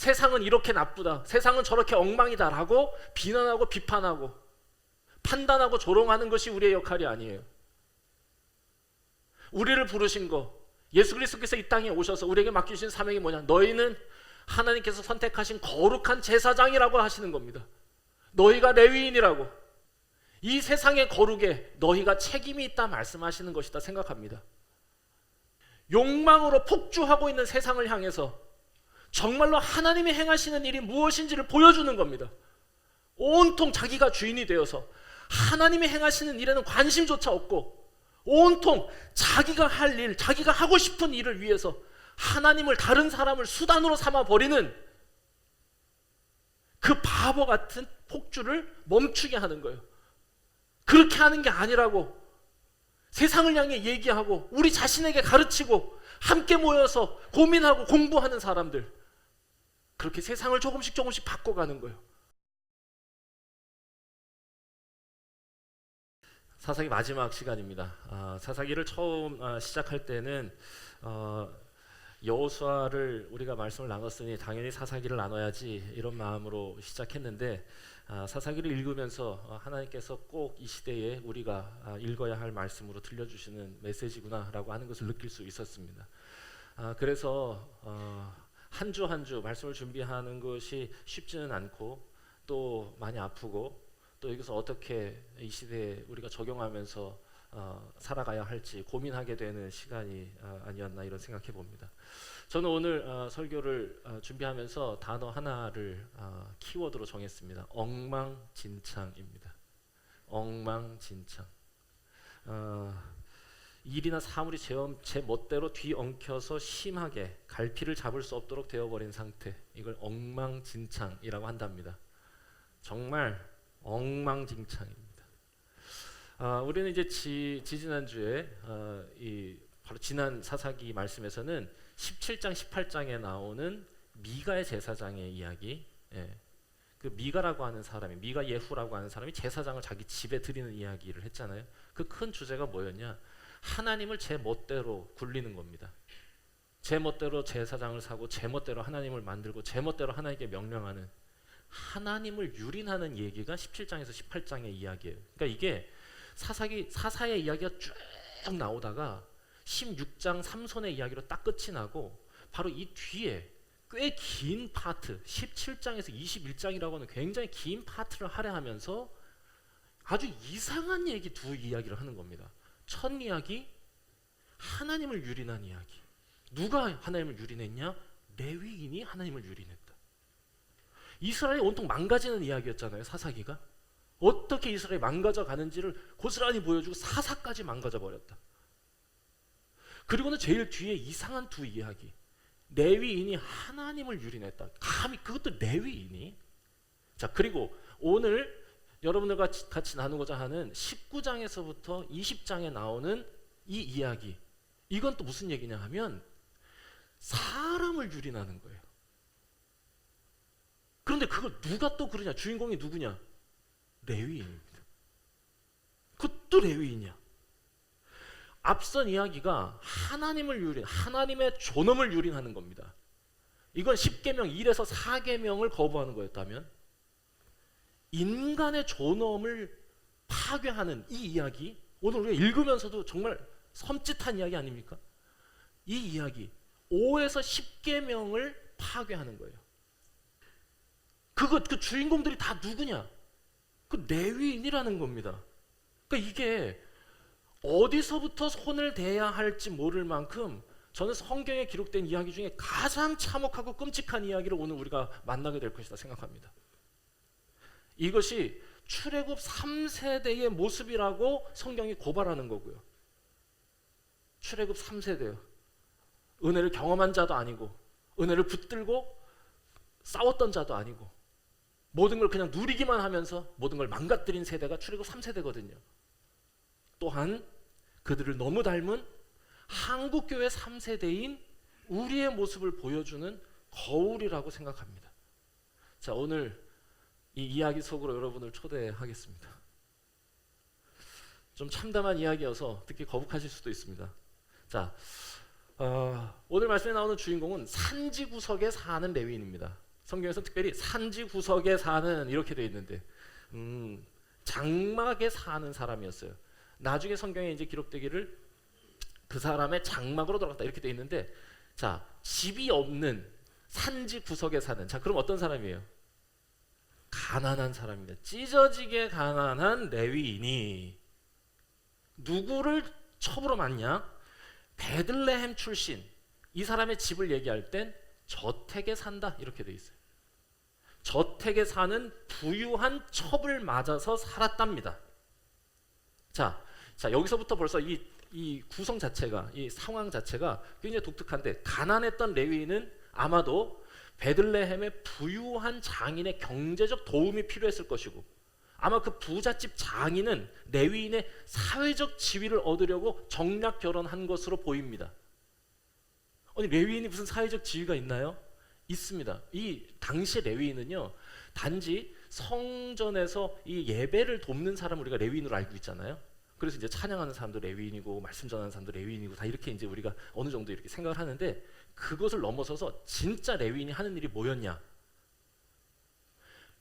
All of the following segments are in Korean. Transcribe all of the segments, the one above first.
세상은 이렇게 나쁘다, 세상은 저렇게 엉망이다라고 비난하고 비판하고 판단하고 조롱하는 것이 우리의 역할이 아니에요. 우리를 부르신 거, 예수 그리스도께서 이 땅에 오셔서 우리에게 맡기신 사명이 뭐냐? 너희는 하나님께서 선택하신 거룩한 제사장이라고 하시는 겁니다. 너희가 레위인이라고, 이 세상의 거룩에 너희가 책임이 있다 말씀하시는 것이다 생각합니다. 욕망으로 폭주하고 있는 세상을 향해서 정말로 하나님이 행하시는 일이 무엇인지를 보여주는 겁니다. 온통 자기가 주인이 되어서 하나님이 행하시는 일에는 관심조차 없고 온통 자기가 할 일, 자기가 하고 싶은 일을 위해서 하나님을, 다른 사람을 수단으로 삼아버리는 그 바보 같은 폭주를 멈추게 하는 거예요. 그렇게 하는 게 아니라고 세상을 향해 얘기하고 우리 자신에게 가르치고 함께 모여서 고민하고 공부하는 사람들, 그렇게 세상을 조금씩 조금씩 바꿔가는 거예요. 사사기 마지막 시간입니다. 사사기를 처음 시작할 때는 여호수아를 우리가 말씀을 나눴으니 당연히 사사기를 나눠야지 이런 마음으로 시작했는데, 사사기를 읽으면서 하나님께서 꼭 이 시대에 우리가 읽어야 할 말씀으로 들려주시는 메시지구나라고 하는 것을 느낄 수 있었습니다. 그래서 한 주 한 주 말씀을 준비하는 것이 쉽지는 않고 또 많이 아프고 또 여기서 어떻게 이 시대에 우리가 적용하면서 살아가야 할지 고민하게 되는 시간이 아니었나 이런 생각해 봅니다. 저는 오늘 설교를 준비하면서 단어 하나를 키워드로 정했습니다. 엉망진창입니다. 엉망진창. 일이나 사물이 제 멋대로 뒤엉켜서 심하게 갈피를 잡을 수 없도록 되어버린 상태, 이걸 엉망진창이라고 한답니다. 정말 엉망진창입니다. 우리는 이제 지지난주에 바로 지난 사사기 말씀에서는 17장 18장에 나오는 미가의 제사장의 이야기, 그 미가라고 하는 사람이, 미가 예후라고 하는 사람이 제사장을 자기 집에 드리는 이야기를 했잖아요. 그 큰 주제가 뭐였냐? 하나님을 제 멋대로 굴리는 겁니다. 제 멋대로 제사장을 사고 제 멋대로 하나님을 만들고 제 멋대로 하나님께 명령하는, 하나님을 유린하는 얘기가 17장에서 18장의 이야기예요. 그러니까 이게 사사의 이야기가 쭉 나오다가 16장 삼손의 이야기로 딱 끝이 나고 바로 이 뒤에 꽤 긴 파트, 17장에서 21장이라고 하는 굉장히 긴 파트를 할애하면서 아주 이상한 얘기 두 이야기를 하는 겁니다. 첫 이야기, 하나님을 유린한 이야기. 누가 하나님을 유린했냐? 레위인이 하나님을 유린했다. 이스라엘이 온통 망가지는 이야기였잖아요, 사사기가. 어떻게 이스라엘이 망가져 가는지를 고스란히 보여주고 사사까지 망가져 버렸다. 그리고는 제일 뒤에 이상한 두 이야기. 레위인이 하나님을 유린했다. 감히 그것도 레위인이? 자, 그리고 오늘 여러분들과 같이 나누고자 하는 19장에서부터 20장에 나오는 이 이야기, 이건 또 무슨 얘기냐 하면 사람을 유린하는 거예요. 그런데 그걸 누가 또 그러냐? 주인공이 누구냐? 레위인입니다. 그것도 레위인이야. 앞선 이야기가 하나님을 유린, 하나님의 존엄을 유린하는 겁니다. 이건 10계명 1에서 4계명을 거부하는 거였다면, 인간의 존엄을 파괴하는 이 이야기, 오늘 우리가 읽으면서도 정말 섬찟한 이야기 아닙니까? 이 이야기 5에서 10계명을 파괴하는 거예요. 그 주인공들이 다 누구냐? 그 레위인이라는 겁니다. 그러니까 이게 어디서부터 손을 대야 할지 모를 만큼 저는 성경에 기록된 이야기 중에 가장 참혹하고 끔찍한 이야기를 오늘 우리가 만나게 될 것이다 생각합니다. 이것이 출애굽 3세대의 모습이라고 성경이 고발하는 거고요. 출애굽 3세대요. 은혜를 경험한 자도 아니고 은혜를 붙들고 싸웠던 자도 아니고 모든 걸 그냥 누리기만 하면서 모든 걸 망가뜨린 세대가 출애굽 3세대거든요. 또한 그들을 너무 닮은 한국교회 3세대인 우리의 모습을 보여주는 거울이라고 생각합니다. 자, 오늘 이 이야기 속으로 여러분을 초대하겠습니다. 좀 참담한 이야기여서 듣기 거북하실 수도 있습니다. 자, 오늘 말씀에 나오는 주인공은 산지 구석에 사는 레위인입니다. 성경에서 특별히 산지 구석에 사는 이렇게 돼 있는데 장막에 사는 사람이었어요. 나중에 성경에 이제 기록되기를 그 사람의 장막으로 들어갔다 이렇게 돼 있는데, 자, 집이 없는 산지 구석에 사는, 자, 그럼 어떤 사람이에요? 가난한 사람입니다. 찢어지게 가난한 레위인이 누구를 첩으로 맞냐? 베들레헴 출신 이 사람의 집을 얘기할 땐 저택에 산다 이렇게 돼 있어요. 저택에 사는 부유한 첩을 맞아서 살았답니다. 자, 여기서부터 벌써 이 구성 자체가, 이 상황 자체가 굉장히 독특한데, 가난했던 레위인은 아마도 베들레헴의 부유한 장인의 경제적 도움이 필요했을 것이고, 아마 그 부잣집 장인은 레위인의 사회적 지위를 얻으려고 정략 결혼한 것으로 보입니다. 아니, 레위인이 무슨 사회적 지위가 있나요? 있습니다. 이 당시 레위인은요, 단지 성전에서 이 예배를 돕는 사람을 우리가 레위인으로 알고 있잖아요. 그래서 이제 찬양하는 사람도 레위인이고 말씀 전하는 사람도 레위인이고 다 이렇게 이제 우리가 어느 정도 이렇게 생각을 하는데, 그것을 넘어서서 진짜 레위인이 하는 일이 뭐였냐?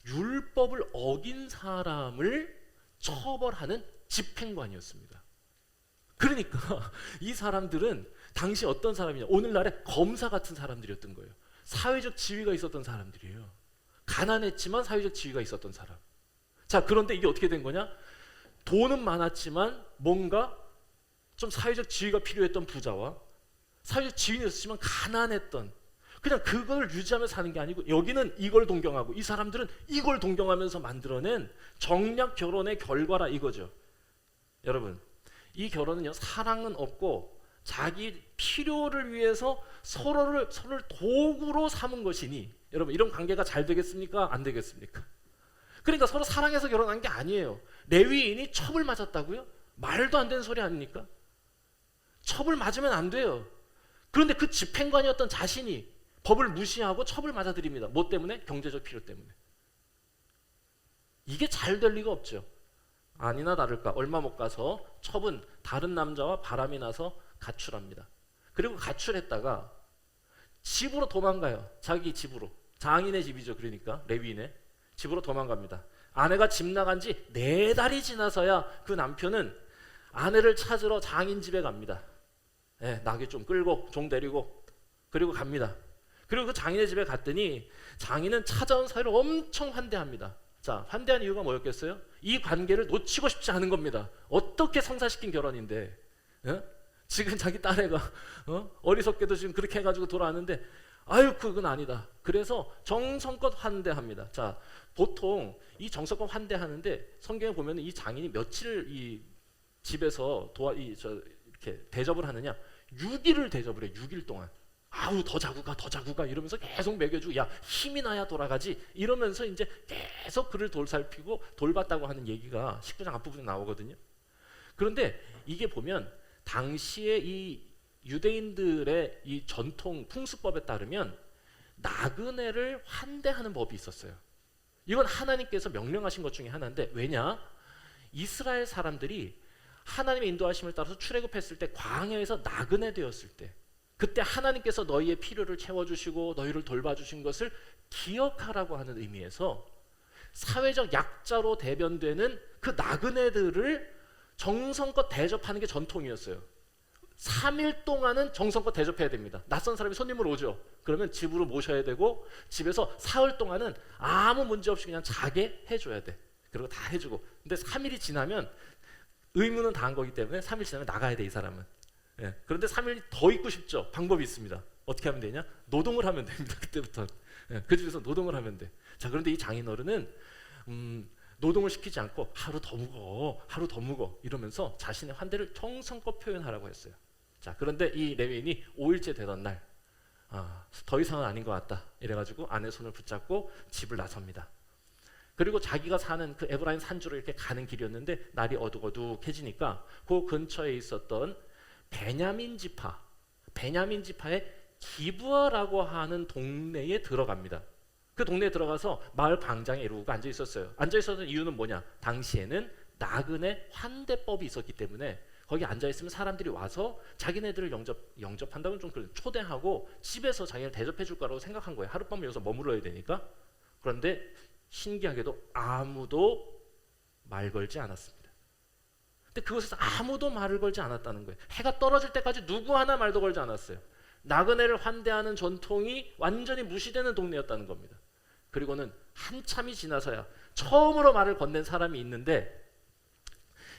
율법을 어긴 사람을 처벌하는 집행관이었습니다. 그러니까 이 사람들은 당시 어떤 사람이냐? 오늘날의 검사 같은 사람들이었던 거예요. 사회적 지위가 있었던 사람들이에요. 가난했지만 사회적 지위가 있었던 사람. 자, 그런데 이게 어떻게 된 거냐? 돈은 많았지만 뭔가 좀 사회적 지위가 필요했던 부자와 사회적 지위는 있었지만 가난했던, 그냥 그걸 유지하면서 사는 게 아니고, 여기는 이걸 동경하고 이 사람들은 이걸 동경하면서 만들어낸 정략 결혼의 결과라 이거죠. 여러분, 이 결혼은요, 사랑은 없고 자기 필요를 위해서 서로를 도구로 삼은 것이니, 여러분, 이런 관계가 잘 되겠습니까? 안 되겠습니까? 그러니까 서로 사랑해서 결혼한 게 아니에요. 레위인이 첩을 맞았다고요? 말도 안 되는 소리 아닙니까? 첩을 맞으면 안 돼요. 그런데 그 집행관이었던 자신이 법을 무시하고 첩을 맞아들입니다. 뭐 때문에? 경제적 필요 때문에. 이게 잘 될 리가 없죠. 아니나 다를까 얼마 못 가서 첩은 다른 남자와 바람이 나서 가출합니다. 그리고 가출했다가 집으로 도망가요. 자기 집으로. 장인의 집이죠. 그러니까 레위인의 집으로 도망갑니다. 아내가 집 나간 지 4달이 지나서야 그 남편은 아내를 찾으러 장인 집에 갑니다. 나귀 좀 끌고 종 데리고 그리고 갑니다. 그리고 그 장인의 집에 갔더니 장인은 찾아온 사위를 엄청 환대합니다. 자, 환대한 이유가 뭐였겠어요? 이 관계를 놓치고 싶지 않은 겁니다. 어떻게 성사시킨 결혼인데, 지금 자기 딸애가 어리석게도 지금 그렇게 해가지고 돌아왔는데, 아유, 그건 아니다. 그래서 정성껏 환대합니다. 자, 보통 이 정성껏 환대하는데 성경에 보면 이 장인이 며칠 이 집에서 이렇게 대접을 하느냐? 6일을 대접을 해. 6일 동안. 아우, 더 자고 가 이러면서 계속 먹여주고, 야, 힘이 나야 돌아가지 이러면서 이제 계속 그를 돌살피고 돌봤다고 하는 얘기가 19장 앞부분에 나오거든요. 그런데 이게 보면 당시에 이 유대인들의 이 전통 풍수법에 따르면 나그네를 환대하는 법이 있었어요. 이건 하나님께서 명령하신 것 중에 하나인데, 왜냐? 이스라엘 사람들이 하나님의 인도하심을 따라서 출애굽했을 때 광야에서 나그네 되었을 때, 그때 하나님께서 너희의 필요를 채워주시고 너희를 돌봐주신 것을 기억하라고 하는 의미에서 사회적 약자로 대변되는 그 나그네들을 정성껏 대접하는 게 전통이었어요. 3일 동안은 정성껏 대접해야 됩니다. 낯선 사람이 손님을 오죠. 그러면 집으로 모셔야 되고, 집에서 사흘 동안은 아무 문제 없이 그냥 자게 해줘야 돼. 그리고 다 해주고. 근데 3일이 지나면 의무는 다 한 거기 때문에 3일 지나면 나가야 돼, 이 사람은. 그런데 3일 더 있고 싶죠. 방법이 있습니다. 어떻게 하면 되냐? 노동을 하면 됩니다. 그때부터. 그 집에서 노동을 하면 돼. 자, 그런데 이 장인어른은 노동을 시키지 않고 하루 더 묵어 이러면서 자신의 환대를 정성껏 표현하라고 했어요. 자, 그런데 이 레위인이 5일째 되던 날, 더 이상은 아닌 것 같다 이래가지고 아내 손을 붙잡고 집을 나섭니다. 그리고 자기가 사는 그 에브라임 산주로 이렇게 가는 길이었는데 날이 어둑어둑해지니까 그 근처에 있었던 베냐민 지파의 기브아라고 하는 동네에 들어갑니다. 그 동네에 들어가서 마을 광장에 이러고 앉아 있었어요. 앉아 있었던 이유는 뭐냐? 당시에는 나그네 환대법이 있었기 때문에 거기 앉아 있으면 사람들이 와서 자기네들을 영접한다면 좀 초대하고 집에서 자기를 대접해 줄 거라고 생각한 거예요. 하룻밤을 여기서 머물러야 되니까. 그런데 신기하게도 아무도 말 걸지 않았습니다. 근데 그곳에서 아무도 말을 걸지 않았다는 거예요. 해가 떨어질 때까지 누구 하나 말도 걸지 않았어요. 나그네를 환대하는 전통이 완전히 무시되는 동네였다는 겁니다. 그리고는 한참이 지나서야 처음으로 말을 건넨 사람이 있는데,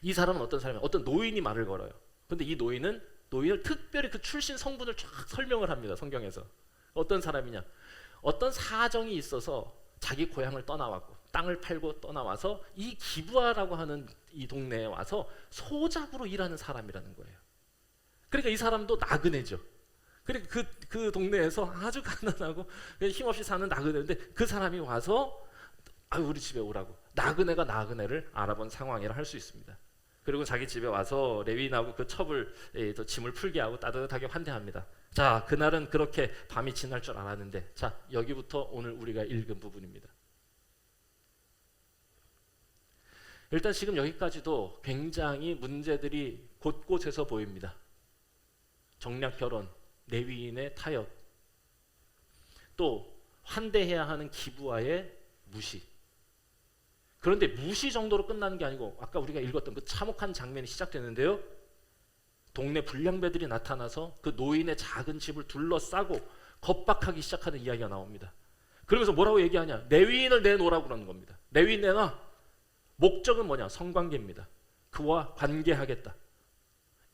이 사람은 어떤 사람이에요? 어떤 노인이 말을 걸어요. 근데 이 노인을 특별히 그 출신 성분을 쫙 설명을 합니다. 성경에서. 어떤 사람이냐? 어떤 사정이 있어서 자기 고향을 떠나왔고 땅을 팔고 떠나와서 이 기브아라고 하는 이 동네에 와서 소작으로 일하는 사람이라는 거예요. 그러니까 이 사람도 나그네죠. 그러니까 그 동네에서 아주 가난하고 힘없이 사는 나그네인데, 그 사람이 와서 우리 집에 오라고, 나그네가 나그네를 알아본 상황이라 할 수 있습니다. 그리고 자기 집에 와서 레위인하고 그 첩을 짐을 풀게 하고 따뜻하게 환대합니다. 자, 그날은 그렇게 밤이 지날 줄 알았는데, 자, 여기부터 오늘 우리가 읽은 부분입니다. 일단 지금 여기까지도 굉장히 문제들이 곳곳에서 보입니다. 정략 결혼, 레위인의 타협, 또 환대해야 하는 기브아의 무시. 그런데 무시 정도로 끝나는 게 아니고 아까 우리가 읽었던 그 참혹한 장면이 시작되는데요. 동네 불량배들이 나타나서 그 노인의 작은 집을 둘러싸고 겁박하기 시작하는 이야기가 나옵니다. 그러면서 뭐라고 얘기하냐? 레위인을 내놓으라고 그러는 겁니다. 레위인 내놔. 목적은 뭐냐? 성관계입니다. 그와 관계하겠다.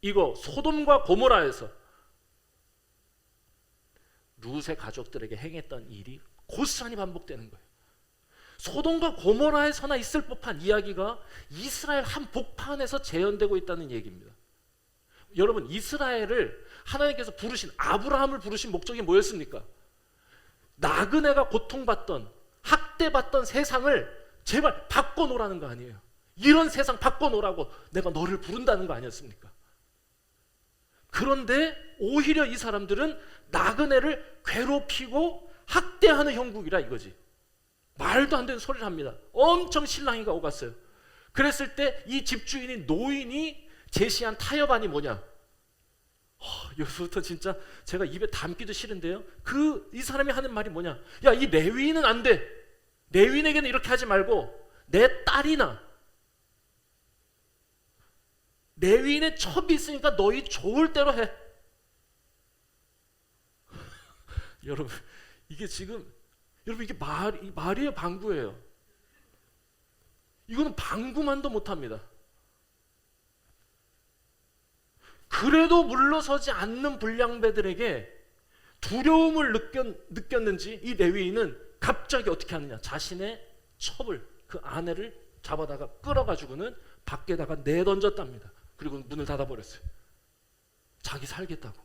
이거 소돔과 고모라에서 룻의 가족들에게 행했던 일이 고스란히 반복되는 거예요. 소돔과 고모라에서나 있을 법한 이야기가 이스라엘 한 복판에서 재현되고 있다는 얘기입니다. 여러분, 이스라엘을 하나님께서 부르신, 아브라함을 부르신 목적이 뭐였습니까? 나그네가 고통받던, 학대받던 세상을 제발 바꿔놓으라는 거 아니에요. 이런 세상 바꿔놓으라고 내가 너를 부른다는 거 아니었습니까? 그런데 오히려 이 사람들은 나그네를 괴롭히고 학대하는 형국이라 이거지. 말도 안 되는 소리를 합니다. 엄청 실랑이가 오갔어요. 그랬을 때 이 집주인인 노인이 제시한 타협안이 뭐냐? 여기서부터 진짜 제가 입에 담기도 싫은데요. 이 사람이 하는 말이 뭐냐? 야, 이 레위인은 안 돼. 레위인에게는 이렇게 하지 말고 내 딸이나 레위인의 첩이 있으니까 너희 좋을 대로 해. 여러분, 이게 지금 이게 말이에요, 방구예요? 이거는 방구만도 못합니다. 그래도 물러서지 않는 불량배들에게 두려움을 느꼈는지 이 레위인은 갑자기 어떻게 하느냐? 자신의 첩을, 그 아내를 잡아다가 끌어가지고는 밖에다가 내던졌답니다. 그리고 문을 닫아버렸어요. 자기 살겠다고.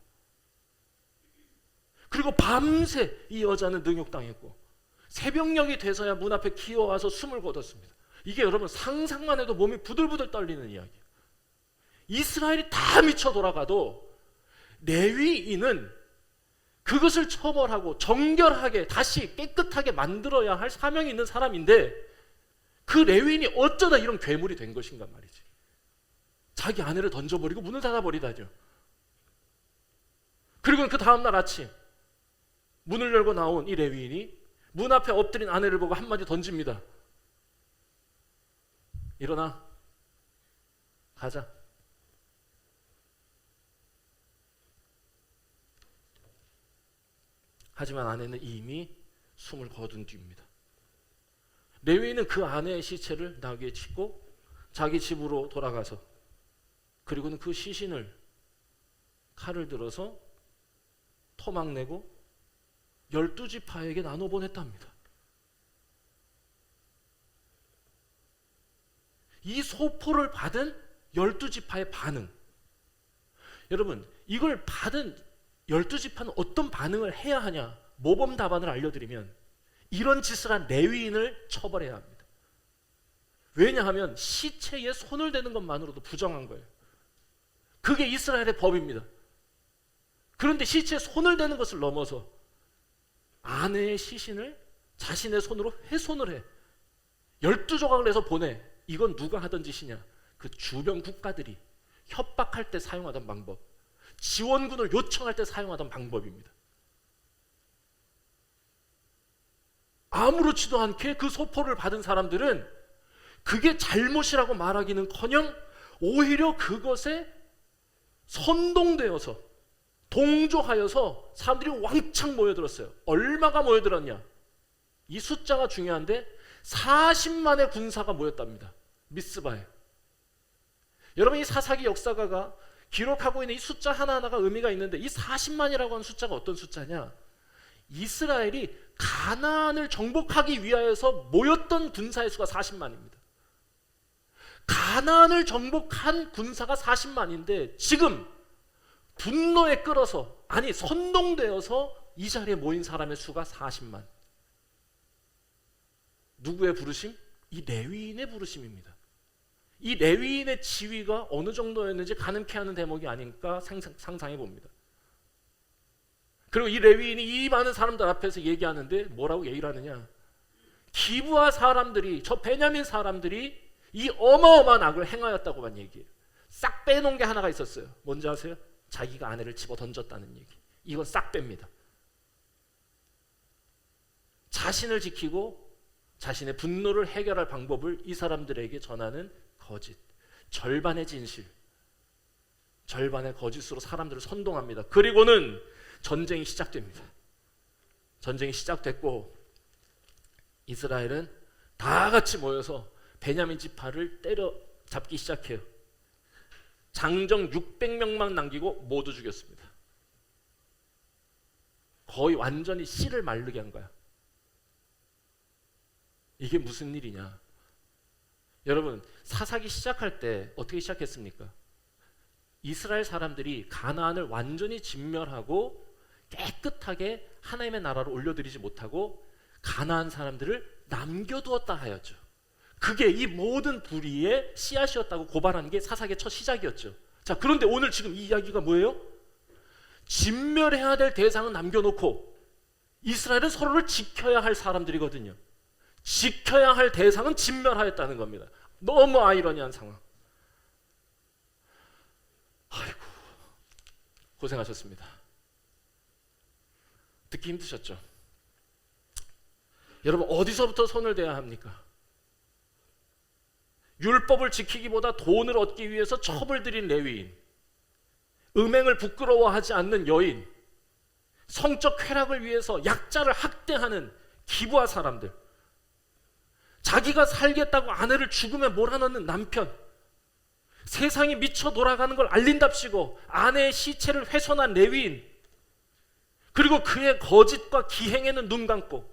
그리고 밤새 이 여자는 능욕당했고 새벽녘이 돼서야 문 앞에 기어와서 숨을 거뒀습니다. 이게 여러분 상상만 해도 몸이 부들부들 떨리는 이야기예요. 이스라엘이 다 미쳐 돌아가도 레위인은 그것을 처벌하고 정결하게 다시 깨끗하게 만들어야 할 사명이 있는 사람인데, 그 레위인이 어쩌다 이런 괴물이 된 것인가 말이지. 자기 아내를 던져버리고 문을 닫아버리다죠. 그리고 그 다음날 아침 문을 열고 나온 이 레위인이 문 앞에 엎드린 아내를 보고 한마디 던집니다. 일어나, 가자. 하지만 아내는 이미 숨을 거둔 뒤입니다. 레위인은 그 아내의 시체를 나귀에 싣고 자기 집으로 돌아가서, 그리고는 그 시신을 칼을 들어서 토막내고 12지파에게 나눠 보냈답니다. 이 소포를 받은 12지파의 반응. 여러분, 이걸 받은 12지파는 어떤 반응을 해야 하냐? 모범 답안을 알려드리면 이런 짓을 한 레위인을 처벌해야 합니다. 왜냐하면 시체에 손을 대는 것만으로도 부정한 거예요. 그게 이스라엘의 법입니다. 그런데 시체에 손을 대는 것을 넘어서 아내의 시신을 자신의 손으로 훼손을 해 12조각을 해서 보내. 이건 누가 하던 짓이냐? 그 주변 국가들이 협박할 때 사용하던 방법, 지원군을 요청할 때 사용하던 방법입니다. 아무렇지도 않게 그 소포를 받은 사람들은 그게 잘못이라고 말하기는커녕 오히려 그것에 선동되어서 동조하여서 사람들이 왕창 모여들었어요. 얼마가 모여들었냐? 이 숫자가 중요한데 40만의 군사가 모였답니다. 미스바에. 여러분, 이 사사기 역사가가 기록하고 있는 이 숫자 하나하나가 의미가 있는데, 이 40만이라고 하는 숫자가 어떤 숫자냐? 이스라엘이 가나안을 정복하기 위하여서 모였던 군사의 수가 40만입니다. 가나안을 정복한 군사가 40만인데 지금 분노에 끌어서, 아니 선동되어서 이 자리에 모인 사람의 수가 40만. 누구의 부르심? 이 레위인의 부르심입니다. 이 레위인의 지위가 어느 정도였는지 가늠케 하는 대목이 아닐까 상상해 봅니다. 그리고 이 레위인이 이 많은 사람들 앞에서 얘기하는데 뭐라고 얘기를 하느냐? 기브아 사람들이, 저 베냐민 사람들이 이 어마어마한 악을 행하였다고만 얘기해요. 싹 빼놓은 게 하나가 있었어요. 뭔지 아세요? 자기가 아내를 집어 던졌다는 얘기. 이건 싹 뺍니다. 자신을 지키고 자신의 분노를 해결할 방법을 이 사람들에게 전하는 거짓, 절반의 진실, 절반의 거짓으로 사람들을 선동합니다. 그리고는 전쟁이 시작됩니다. 전쟁이 시작됐고 이스라엘은 다 같이 모여서 베냐민 지파를 때려잡기 시작해요. 장정 600명만 남기고 모두 죽였습니다. 거의 완전히 씨를 마르게 한 거야. 이게 무슨 일이냐? 여러분, 사사기 시작할 때 어떻게 시작했습니까? 이스라엘 사람들이 가나안을 완전히 진멸하고 깨끗하게 하나님의 나라로 올려드리지 못하고 가나안 사람들을 남겨두었다 하였죠. 그게 이 모든 불의의 씨앗이었다고 고발하는 게 사사기의 첫 시작이었죠. 자, 그런데 오늘 지금 이 이야기가 뭐예요? 진멸해야 될 대상은 남겨놓고 이스라엘은 서로를 지켜야 할 사람들이거든요. 지켜야 할 대상은 진멸하였다는 겁니다. 너무 아이러니한 상황. 아이고, 고생하셨습니다. 듣기 힘드셨죠? 여러분, 어디서부터 손을 대야 합니까? 율법을 지키기보다 돈을 얻기 위해서 첩을 들인 레위인, 음행을 부끄러워하지 않는 여인, 성적 쾌락을 위해서 약자를 학대하는 기부아 사람들, 자기가 살겠다고 아내를 죽음에 몰아넣는 남편, 세상이 미쳐 돌아가는 걸 알린답시고 아내의 시체를 훼손한 레위인, 그리고 그의 거짓과 기행에는 눈 감고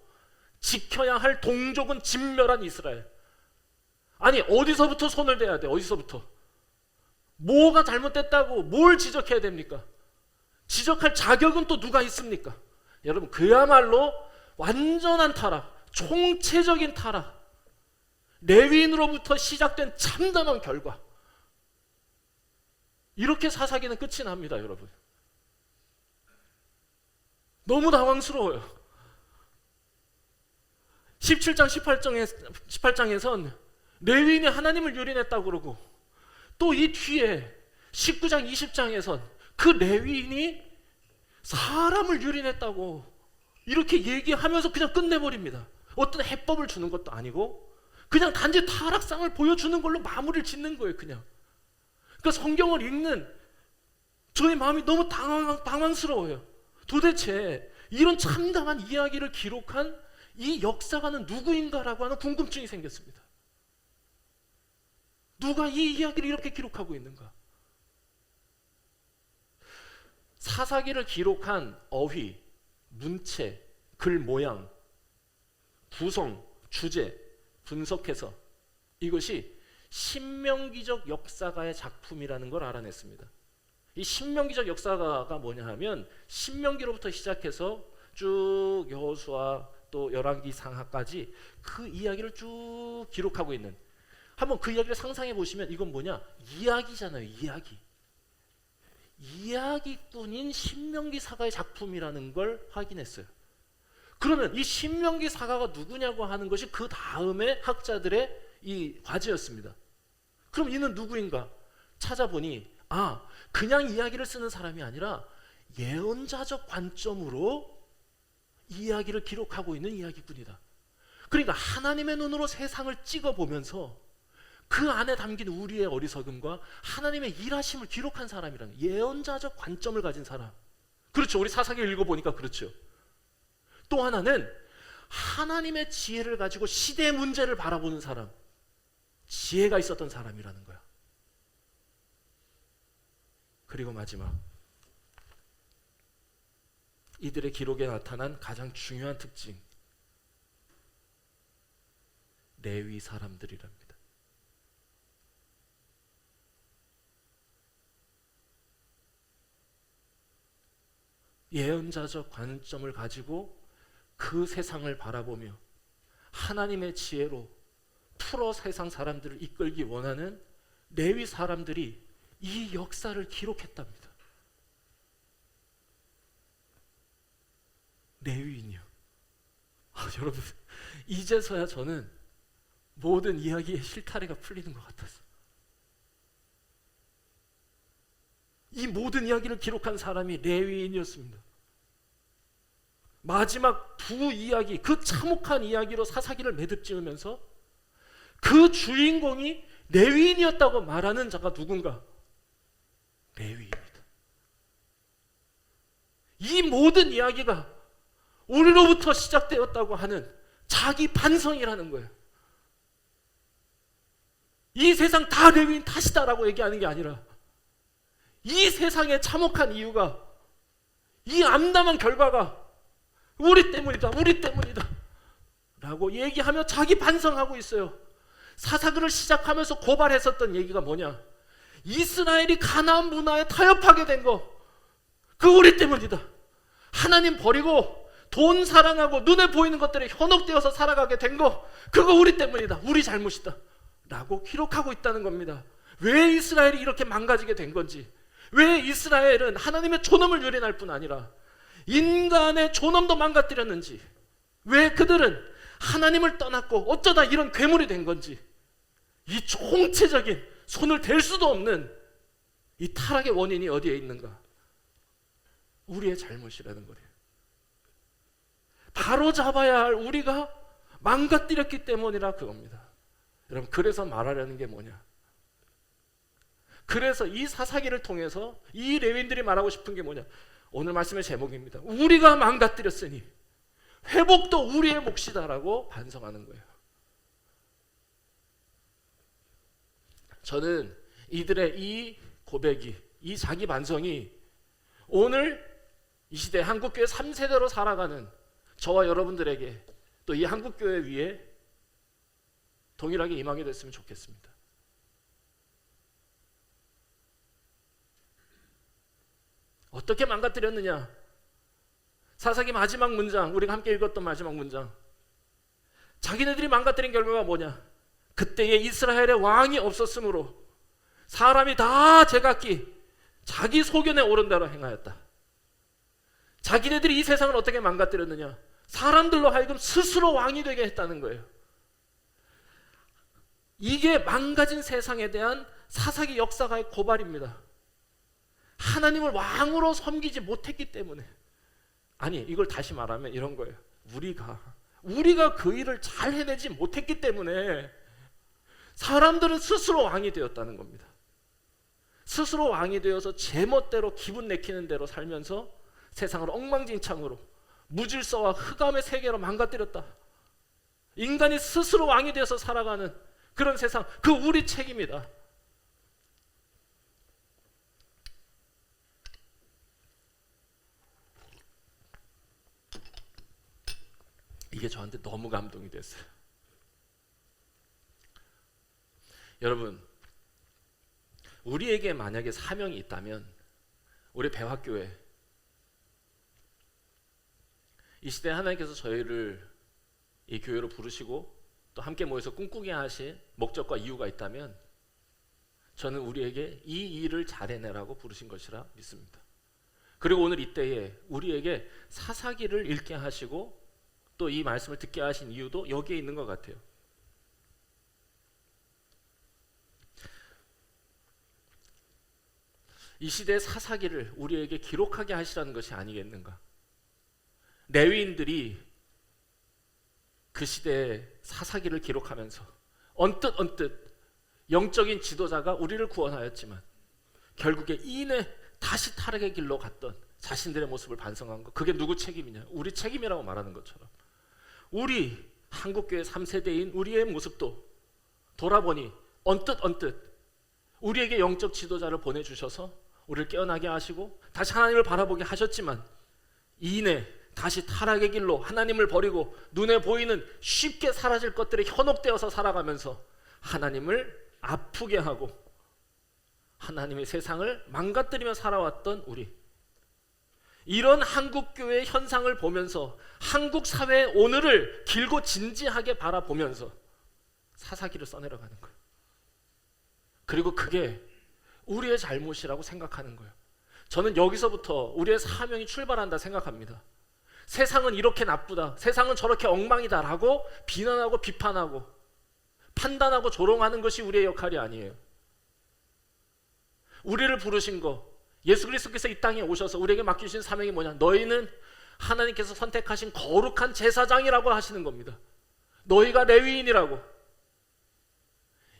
지켜야 할 동족은 진멸한 이스라엘. 아니, 어디서부터 손을 대야 돼? 어디서부터? 뭐가 잘못됐다고 뭘 지적해야 됩니까? 지적할 자격은 또 누가 있습니까? 여러분, 그야말로 완전한 타락, 총체적인 타락, 레위인으로부터 시작된 참담한 결과. 이렇게 사사기는 끝이 납니다, 여러분. 너무 당황스러워요. 17장 18장에선 레위인이 하나님을 유린했다고 그러고, 또 이 뒤에 19장 20장에선 그 레위인이 사람을 유린했다고 이렇게 얘기하면서 그냥 끝내버립니다. 어떤 해법을 주는 것도 아니고 그냥 단지 타락상을 보여주는 걸로 마무리를 짓는 거예요. 그냥. 그러니까 성경을 읽는 저의 마음이 너무 당황스러워요. 도대체 이런 참담한 이야기를 기록한 이 역사가는 누구인가라고 하는 궁금증이 생겼습니다. 누가 이 이야기를 이렇게 기록하고 있는가? 사사기를 기록한 어휘, 문체, 글 모양, 구성, 주제 분석해서 이것이 신명기적 역사가의 작품이라는 걸 알아냈습니다. 이 신명기적 역사가가 뭐냐 하면 신명기로부터 시작해서 쭉 여호수아 또 열왕기 상하까지 그 이야기를 쭉 기록하고 있는, 한번 그 이야기를 상상해 보시면 이건 뭐냐? 이야기잖아요. 이야기꾼인 신명기 사가의 작품이라는 걸 확인했어요. 그러면 이 신명기 사가가 누구냐고 하는 것이 그 다음에 학자들의 이 과제였습니다. 그럼 이는 누구인가? 찾아보니 그냥 이야기를 쓰는 사람이 아니라 예언자적 관점으로 이야기를 기록하고 있는 이야기꾼이다. 그러니까 하나님의 눈으로 세상을 찍어보면서 그 안에 담긴 우리의 어리석음과 하나님의 일하심을 기록한 사람이라는, 예언자적 관점을 가진 사람. 그렇죠. 우리 사사기를 읽어보니까 그렇죠. 또 하나는 하나님의 지혜를 가지고 시대의 문제를 바라보는 사람, 지혜가 있었던 사람이라는 거야. 그리고 마지막, 이들의 기록에 나타난 가장 중요한 특징, 레위 사람들이랍니다. 예언자적 관점을 가지고 그 세상을 바라보며 하나님의 지혜로 풀어 세상 사람들을 이끌기 원하는 레위 사람들이 이 역사를 기록했답니다. 레위인이요. 여러분, 이제서야 저는 모든 이야기의 실타래가 풀리는 것 같았어요. 이 모든 이야기를 기록한 사람이 레위인이었습니다. 마지막 두 이야기, 그 참혹한 이야기로 사사기를 매듭 지으면서 그 주인공이 레위인이었다고 말하는 자가 누군가? 레위입니다. 이 모든 이야기가 우리로부터 시작되었다고 하는 자기 반성이라는 거예요. 이 세상 다 레위인 탓이다라고 얘기하는 게 아니라, 이 세상의 참혹한 이유가, 이 암담한 결과가 우리 때문이다, 우리 때문이다 라고 얘기하며 자기 반성하고 있어요. 사사기를 시작하면서 고발했었던 얘기가 뭐냐? 이스라엘이 가나안 문화에 타협하게 된 거, 그 우리 때문이다. 하나님 버리고 돈 사랑하고 눈에 보이는 것들에 현혹되어서 살아가게 된 거, 그거 우리 때문이다, 우리 잘못이다 라고 기록하고 있다는 겁니다. 왜 이스라엘이 이렇게 망가지게 된 건지, 왜 이스라엘은 하나님의 존엄을 유린할 뿐 아니라 인간의 존엄도 망가뜨렸는지, 왜 그들은 하나님을 떠났고 어쩌다 이런 괴물이 된 건지, 이 총체적인 손을 댈 수도 없는 이 타락의 원인이 어디에 있는가? 우리의 잘못이라는 거예요. 바로 잡아야 할 우리가 망가뜨렸기 때문이라 그겁니다. 여러분, 그래서 말하려는 게 뭐냐? 그래서 이 사사기를 통해서 이 레위인들이 말하고 싶은 게 뭐냐? 오늘 말씀의 제목입니다. 우리가 망가뜨렸으니 회복도 우리의 몫이다라고 반성하는 거예요. 저는 이들의 이 고백이, 이 자기 반성이 오늘 이 시대 한국교회 3세대로 살아가는 저와 여러분들에게, 또 이 한국교회 위에 동일하게 임하게 됐으면 좋겠습니다. 어떻게 망가뜨렸느냐? 사사기 마지막 문장, 우리가 함께 읽었던 마지막 문장, 자기네들이 망가뜨린 결과가 뭐냐? 그때에 이스라엘의 왕이 없었으므로 사람이 다 제각기 자기 소견에 오른 대로 행하였다. 자기네들이 이 세상을 어떻게 망가뜨렸느냐? 사람들로 하여금 스스로 왕이 되게 했다는 거예요. 이게 망가진 세상에 대한 사사기 역사가의 고발입니다. 하나님을 왕으로 섬기지 못했기 때문에. 아니, 이걸 다시 말하면 이런 거예요. 우리가 그 일을 잘 해내지 못했기 때문에 사람들은 스스로 왕이 되었다는 겁니다. 스스로 왕이 되어서 제멋대로 기분 내키는 대로 살면서 세상을 엉망진창으로 무질서와 흑암의 세계로 망가뜨렸다. 인간이 스스로 왕이 되어서 살아가는 그런 세상, 그 우리 책임이다. 이게 저한테 너무 감동이 됐어요. 여러분, 우리에게 만약에 사명이 있다면, 우리 배화교회, 이 시대에 하나님께서 저희를 이 교회로 부르시고 또 함께 모여서 꿈꾸게 하신 목적과 이유가 있다면, 저는 우리에게 이 일을 잘해내라고 부르신 것이라 믿습니다. 그리고 오늘 이때에 우리에게 사사기를 읽게 하시고 또 이 말씀을 듣게 하신 이유도 여기에 있는 것 같아요. 이 시대의 사사기를 우리에게 기록하게 하시라는 것이 아니겠는가? 레위인들이 그 시대의 사사기를 기록하면서 언뜻 영적인 지도자가 우리를 구원하였지만 결국에 이내 다시 타락의 길로 갔던 자신들의 모습을 반성한 것, 그게 누구 책임이냐? 우리 책임이라고 말하는 것처럼 우리 한국교회 3세대인 우리의 모습도 돌아보니 언뜻 우리에게 영적 지도자를 보내주셔서 우리를 깨어나게 하시고 다시 하나님을 바라보게 하셨지만 이내 다시 타락의 길로 하나님을 버리고 눈에 보이는 쉽게 사라질 것들에 현혹되어서 살아가면서 하나님을 아프게 하고 하나님의 세상을 망가뜨리며 살아왔던 우리, 이런 한국교회의 현상을 보면서 한국 사회의 오늘을 길고 진지하게 바라보면서 사사기를 써내려가는 거예요. 그리고 그게 우리의 잘못이라고 생각하는 거예요. 저는 여기서부터 우리의 사명이 출발한다 생각합니다. 세상은 이렇게 나쁘다, 세상은 저렇게 엉망이다 라고 비난하고 비판하고 판단하고 조롱하는 것이 우리의 역할이 아니에요. 우리를 부르신 거, 예수 그리스도께서 이 땅에 오셔서 우리에게 맡기신 사명이 뭐냐? 너희는 하나님께서 선택하신 거룩한 제사장이라고 하시는 겁니다. 너희가 레위인이라고,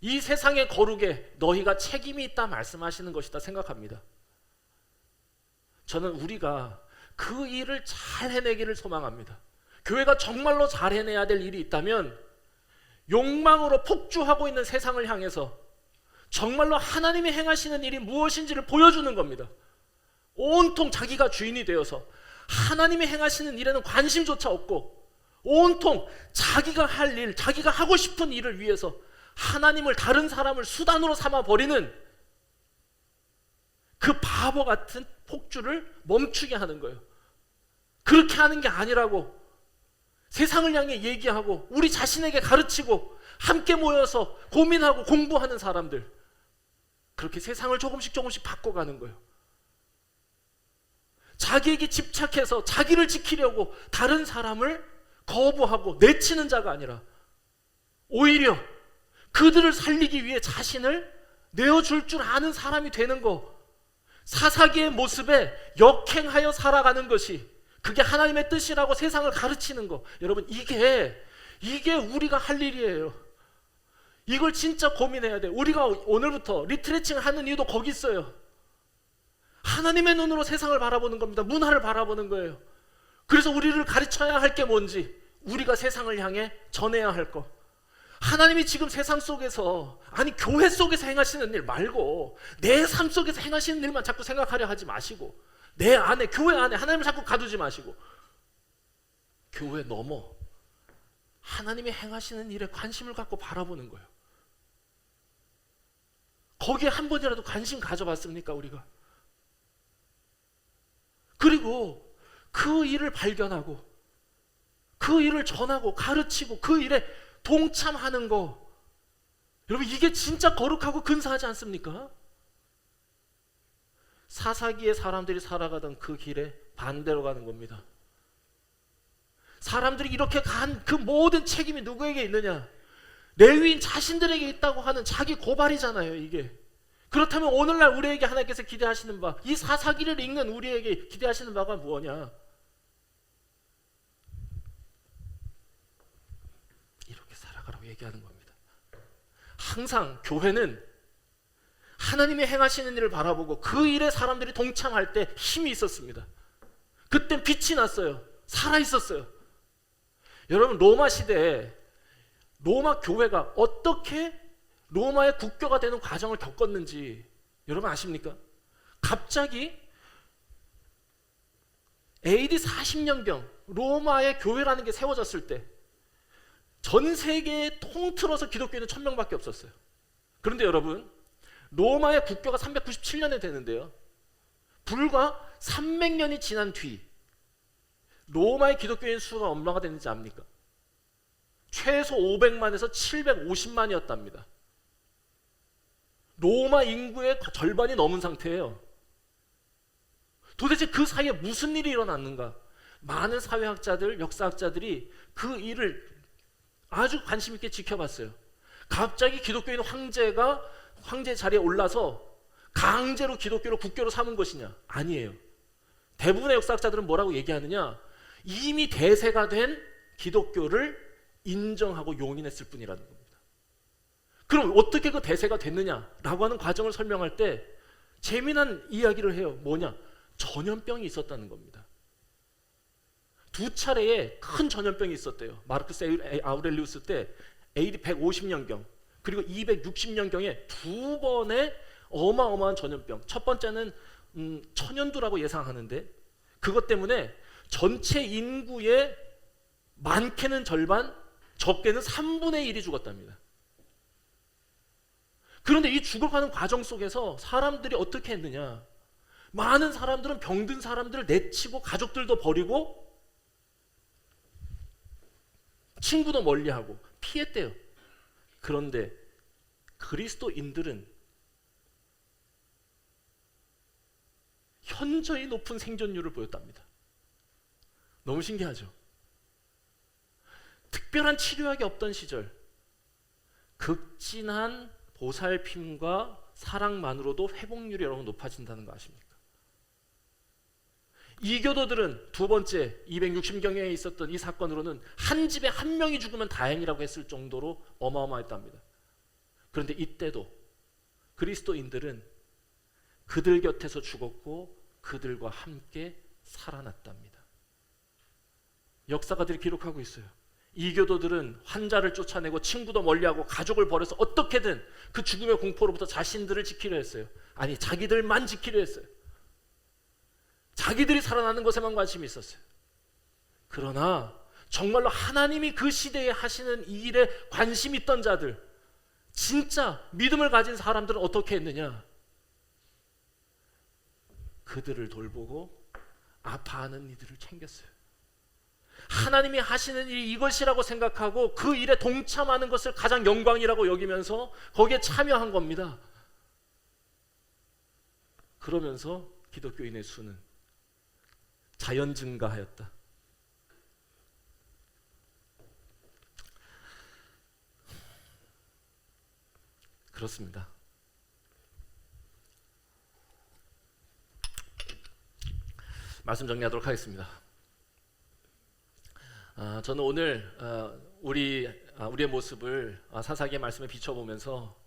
이 세상의 거룩에 너희가 책임이 있다 말씀하시는 것이다 생각합니다. 저는 우리가 그 일을 잘 해내기를 소망합니다. 교회가 정말로 잘 해내야 될 일이 있다면 욕망으로 폭주하고 있는 세상을 향해서 정말로 하나님이 행하시는 일이 무엇인지를 보여주는 겁니다. 온통 자기가 주인이 되어서 하나님이 행하시는 일에는 관심조차 없고 온통 자기가 할 일, 자기가 하고 싶은 일을 위해서 하나님을, 다른 사람을 수단으로 삼아버리는 그 바보 같은 폭주를 멈추게 하는 거예요. 그렇게 하는 게 아니라고 세상을 향해 얘기하고 우리 자신에게 가르치고 함께 모여서 고민하고 공부하는 사람들, 그렇게 세상을 조금씩 바꿔가는 거예요. 자기에게 집착해서 자기를 지키려고 다른 사람을 거부하고 내치는 자가 아니라 오히려 그들을 살리기 위해 자신을 내어줄 줄 아는 사람이 되는 거, 사사기의 모습에 역행하여 살아가는 것이, 그게 하나님의 뜻이라고 세상을 가르치는 거, 여러분 이게 우리가 할 일이에요. 이걸 진짜 고민해야 돼요. 우리가 오늘부터 리트레칭을 하는 이유도 거기 있어요. 하나님의 눈으로 세상을 바라보는 겁니다. 문화를 바라보는 거예요. 그래서 우리를 가르쳐야 할 게 뭔지, 우리가 세상을 향해 전해야 할 거, 하나님이 지금 세상 속에서, 아니 교회 속에서 행하시는 일 말고 내 삶 속에서 행하시는 일만 자꾸 생각하려 하지 마시고, 내 안에, 교회 안에 하나님을 자꾸 가두지 마시고 교회 넘어 하나님이 행하시는 일에 관심을 갖고 바라보는 거예요. 거기에 한 번이라도 관심 가져봤습니까 우리가? 그리고 그 일을 발견하고 그 일을 전하고 가르치고 그 일에 동참하는 거, 여러분 이게 진짜 거룩하고 근사하지 않습니까? 사사기의 사람들이 살아가던 그 길에 반대로 가는 겁니다. 사람들이 이렇게 간 그 모든 책임이 누구에게 있느냐? 레위인 자신들에게 있다고 하는 자기 고발이잖아요 이게. 그렇다면 오늘날 우리에게 하나님께서 기대하시는 바, 이 사사기를 읽는 우리에게 기대하시는 바가 뭐냐? 이렇게 살아가라고 얘기하는 겁니다. 항상 교회는 하나님이 행하시는 일을 바라보고 그 일에 사람들이 동참할 때 힘이 있었습니다. 그땐 빛이 났어요. 살아있었어요. 여러분 로마 시대에 로마 교회가 어떻게 로마의 국교가 되는 과정을 겪었는지 여러분 아십니까? 갑자기 AD 40년경 로마의 교회라는 게 세워졌을 때 전 세계에 통틀어서 기독교인은 1000명밖에 없었어요. 그런데 여러분 로마의 국교가 397년에 되는데요, 불과 300년이 지난 뒤 로마의 기독교인 수가 얼마가 됐는지 압니까? 최소 500만에서 750만이었답니다. 로마 인구의 절반이 넘은 상태예요. 도대체 그 사이에 무슨 일이 일어났는가? 많은 사회학자들, 역사학자들이 그 일을 아주 관심 있게 지켜봤어요. 갑자기 기독교인 황제 자리에 올라서 강제로 기독교를 국교로 삼은 것이냐? 아니에요. 대부분의 역사학자들은 뭐라고 얘기하느냐? 이미 대세가 된 기독교를 인정하고 용인했을 뿐이라는 겁니다. 그럼 어떻게 그 대세가 됐느냐라고 하는 과정을 설명할 때 재미난 이야기를 해요. 뭐냐? 전염병이 있었다는 겁니다. 두 차례의 큰 전염병이 있었대요. 마르크스 아우렐리우스 때 AD 150년경 그리고 260년경에 두 번의 어마어마한 전염병. 첫 번째는 천연두라고 예상하는데 그것 때문에 전체 인구의 많게는 절반, 적게는 3분의 1이 죽었답니다. 그런데 이 죽어가는 과정 속에서 사람들이 어떻게 했느냐? 많은 사람들은 병든 사람들을 내치고 가족들도 버리고 친구도 멀리하고 피했대요. 그런데 그리스도인들은 현저히 높은 생존율을 보였답니다. 너무 신기하죠? 특별한 치료약이 없던 시절 극진한 보살핌과 사랑만으로도 회복률이 여러분 높아진다는 거 아십니까? 이교도들은 두 번째 260경에 있었던 이 사건으로는 한 집에 한 명이 죽으면 다행이라고 했을 정도로 어마어마했답니다. 그런데 이때도 그리스도인들은 그들 곁에서 죽었고 그들과 함께 살아났답니다. 역사가들이 기록하고 있어요. 이교도들은 환자를 쫓아내고 친구도 멀리하고 가족을 버려서 어떻게든 그 죽음의 공포로부터 자신들을 지키려 했어요. 아니, 자기들만 지키려 했어요. 자기들이 살아나는 것에만 관심이 있었어요. 그러나 정말로 하나님이 그 시대에 하시는 이 일에 관심 있던 자들, 진짜 믿음을 가진 사람들은 어떻게 했느냐? 그들을 돌보고 아파하는 이들을 챙겼어요. 하나님이 하시는 일이 이것이라고 생각하고 그 일에 동참하는 것을 가장 영광이라고 여기면서 거기에 참여한 겁니다. 그러면서 기독교인의 수는 자연 증가하였다. 그렇습니다. 말씀 정리하도록 하겠습니다. 저는 오늘 우리의 모습을 사사기의 말씀에 비춰보면서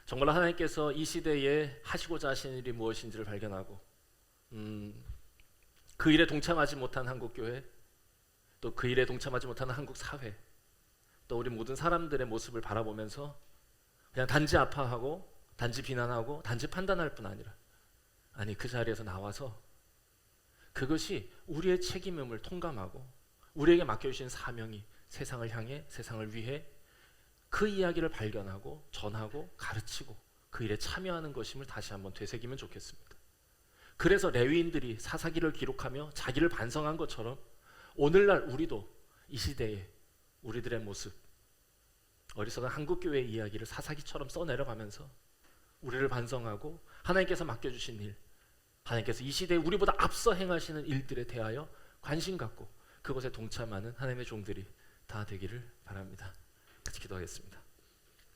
정말로 하나님께서 이 시대에 하시고자 하시는 일이 무엇인지를 발견하고 그 일에 동참하지 못한 한국교회, 또 그 일에 동참하지 못하는 한국 사회, 또 우리 모든 사람들의 모습을 바라보면서 그냥 단지 아파하고 단지 비난하고 단지 판단할 뿐 아니라 그 자리에서 나와서 그것이 우리의 책임임을 통감하고 우리에게 맡겨주신 사명이 세상을 향해 세상을 위해 그 이야기를 발견하고 전하고 가르치고 그 일에 참여하는 것임을 다시 한번 되새기면 좋겠습니다. 그래서 레위인들이 사사기를 기록하며 자기를 반성한 것처럼 오늘날 우리도 이 시대에 우리들의 모습, 어리석은 한국교회의 이야기를 사사기처럼 써내려가면서 우리를 반성하고 하나님께서 맡겨주신 일, 하나님께서 이 시대에 우리보다 앞서 행하시는 일들에 대하여 관심 갖고 그것에 동참하는 하나님의 종들이 다 되기를 바랍니다. 같이 기도하겠습니다.